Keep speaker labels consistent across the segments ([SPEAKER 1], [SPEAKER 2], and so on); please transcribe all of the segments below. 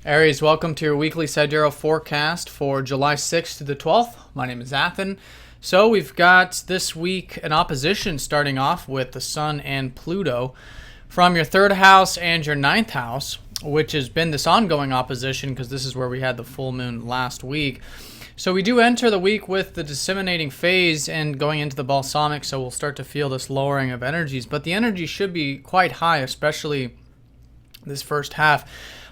[SPEAKER 1] Aries, welcome to your weekly Sidereal forecast for July 6th to the 12th. My name is Athen. So we've got this week an opposition starting off with the Sun and Pluto from your third house and your ninth house, which has been this ongoing opposition because this is where we had the full moon last week. So we do enter the week with the disseminating phase and going into the balsamic, so we'll start to feel this lowering of energies. But the energy should be quite high, especially this first half.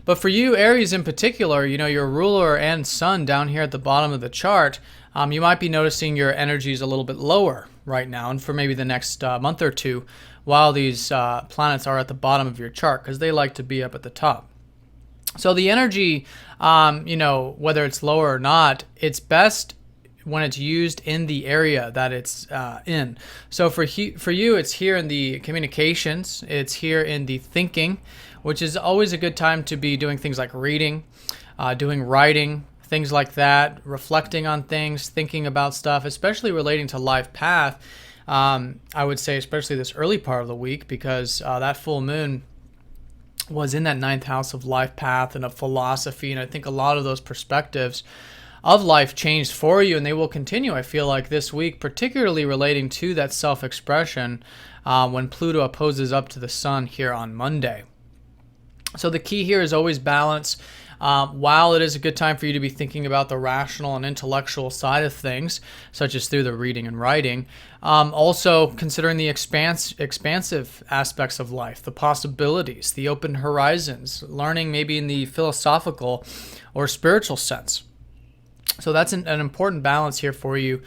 [SPEAKER 1] But for you, Aries in particular, your ruler and sun down here at the bottom of the chart, you might be noticing your energy is a little bit lower right now and for maybe the next month or two while these planets are at the bottom of your chart because they like to be up at the top. So the energy, whether it's lower or not, it's best when it's used in the area that it's in. So for you, it's here in the communications, it's here in the thinking, which is always a good time to be doing things like reading, doing writing, things like that, reflecting on things, thinking about stuff, especially relating to life path. I would say especially this early part of the week because that full moon was in that ninth house of life path and of philosophy, and I think a lot of those perspectives of life changed for you, and they will continue, I feel like, this week, particularly relating to that self-expression when Pluto opposes up to the Sun here on Monday. So the key here is always balance. While it is a good time for you to be thinking about the rational and intellectual side of things, such as through the reading and writing, also considering the expansive aspects of life, the possibilities, the open horizons, learning maybe in the philosophical or spiritual sense. So that's an important balance here for you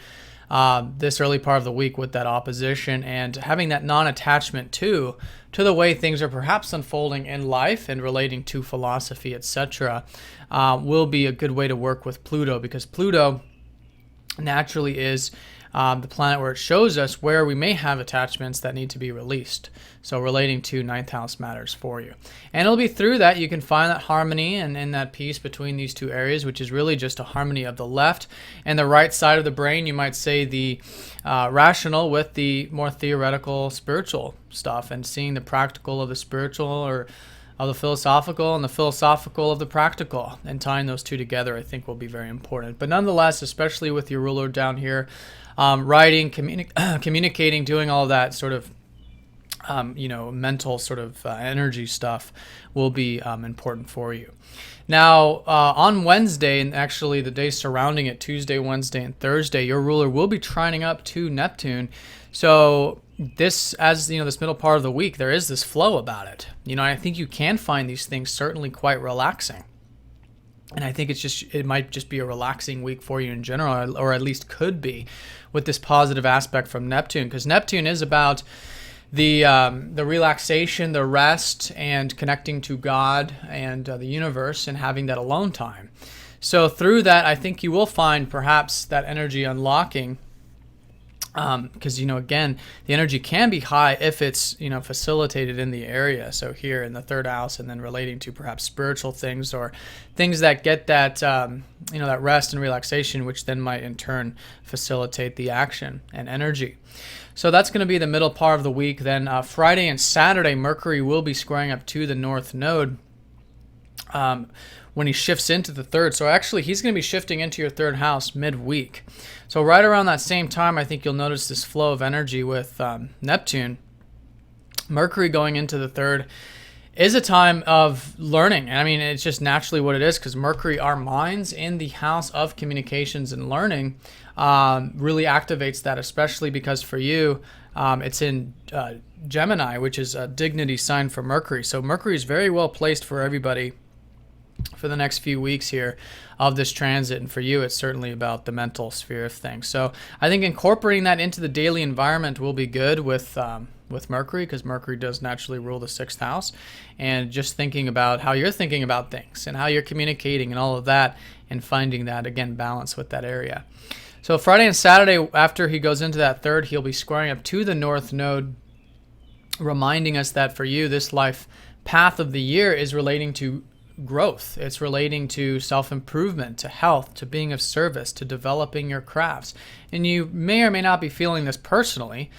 [SPEAKER 1] this early part of the week with that opposition and having that non-attachment to the way things are perhaps unfolding in life and relating to philosophy, etc., will be a good way to work with Pluto because Pluto naturally is the planet where it shows us where we may have attachments that need to be released. So relating to ninth house matters for you. And it'll be through that you can find that harmony and in that peace between these two areas, which is really just a harmony of the left and the right side of the brain. You might say the rational with the more theoretical spiritual stuff and seeing the practical of the spiritual or of the philosophical and the philosophical of the practical, and tying those two together I think will be very important. But nonetheless, especially with your ruler down here, writing, communicating, doing all that sort of mental sort of energy stuff will be important for you. Now, on Wednesday, and actually the days surrounding it, Tuesday, Wednesday, and Thursday, your ruler will be trining up to Neptune. So this, as this middle part of the week, there is this flow about it. I think you can find these things certainly quite relaxing. And I think it might just be a relaxing week for you in general, or at least could be, with this positive aspect from Neptune, because Neptune is about the relaxation, the rest, and connecting to God and the universe and having that alone time. So through that, I think you will find perhaps that energy unlocking. Because again, the energy can be high if it's facilitated in the area. So here in the third house, and then relating to perhaps spiritual things or things that get that that rest and relaxation, which then might in turn facilitate the action and energy. So that's going to be the middle part of the week. Then Friday and Saturday, Mercury will be squaring up to the North Node. When he shifts into the third. So actually, he's going to be shifting into your third house midweek. So right around that same time, I think you'll notice this flow of energy with Neptune. Mercury going into the third is a time of learning. I mean, it's just naturally what it is because Mercury, our minds in the house of communications and learning, really activates that, especially because for you, it's in Gemini, which is a dignity sign for Mercury. So Mercury is very well placed for everybody for the next few weeks here of this transit, and for you it's certainly about the mental sphere of things. So I think incorporating that into the daily environment will be good with Mercury, because Mercury does naturally rule the sixth house, and just thinking about how you're thinking about things and how you're communicating and all of that, and finding that again balance with that area. So Friday and Saturday, after he goes into that third, he'll be squaring up to the North Node, reminding us that for you this life path of the year is relating to growth. It's relating to self-improvement, to health, to being of service, to developing your crafts. And you may or may not be feeling this personally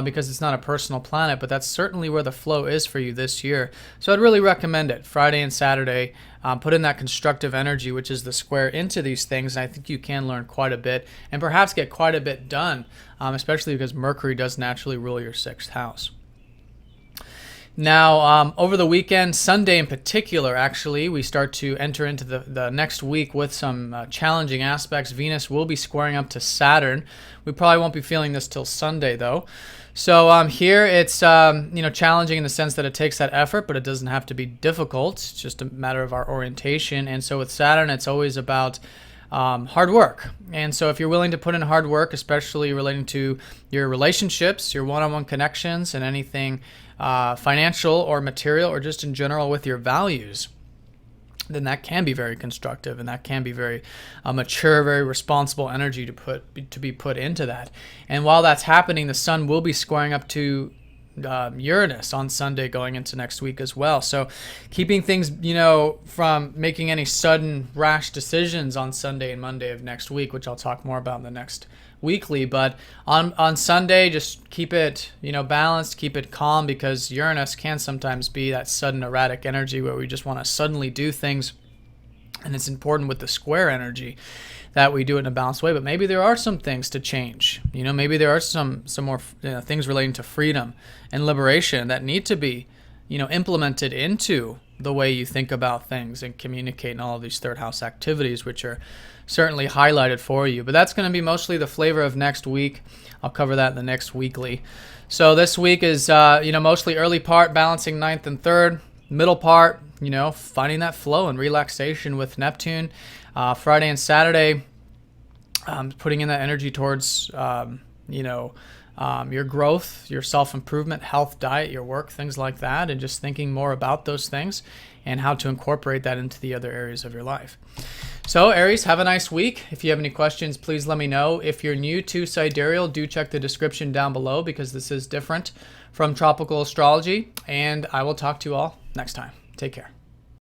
[SPEAKER 1] because it's not a personal planet, but that's certainly where the flow is for you this year. So I'd really recommend it. Friday and Saturday, put in that constructive energy, which is the square into these things, and I think you can learn quite a bit and perhaps get quite a bit done, especially because Mercury does naturally rule your 6th house. Now, over the weekend, Sunday in particular, actually, we start to enter into the next week with some challenging aspects. Venus will be squaring up to Saturn. We probably won't be feeling this till Sunday, though. So here it's challenging in the sense that it takes that effort, but it doesn't have to be difficult. It's just a matter of our orientation. And so with Saturn, it's always about hard work. And so if you're willing to put in hard work, especially relating to your relationships, your one-on-one connections, and anything financial or material or just in general with your values, then that can be very constructive, and that can be very mature, very responsible energy to be put into that. And while that's happening, the sun will be squaring up to Uranus on Sunday going into next week as well. So keeping things, from making any sudden rash decisions on Sunday and Monday of next week, which I'll talk more about in the next weekly. But on Sunday, just keep it, balanced, keep it calm, because Uranus can sometimes be that sudden erratic energy where we just want to suddenly do things. And it's important with the square energy that we do it in a balanced way. But maybe there are some things to change. Maybe there are some more things relating to freedom and liberation that need to be, implemented into the way you think about things and communicate in all of these 3rd house activities, which are certainly highlighted for you. But that's going to be mostly the flavor of next week. I'll cover that in the next weekly. So this week is, mostly early part, balancing 9th and 3rd. Middle part, finding that flow and relaxation with Neptune. Friday and Saturday, putting in that energy towards, your growth, your self-improvement, health, diet, your work, things like that, and just thinking more about those things and how to incorporate that into the other areas of your life. So, Aries, have a nice week. If you have any questions, please let me know. If you're new to Sidereal, do check the description down below, because this is different from tropical astrology, and I will talk to you all next time. Take care.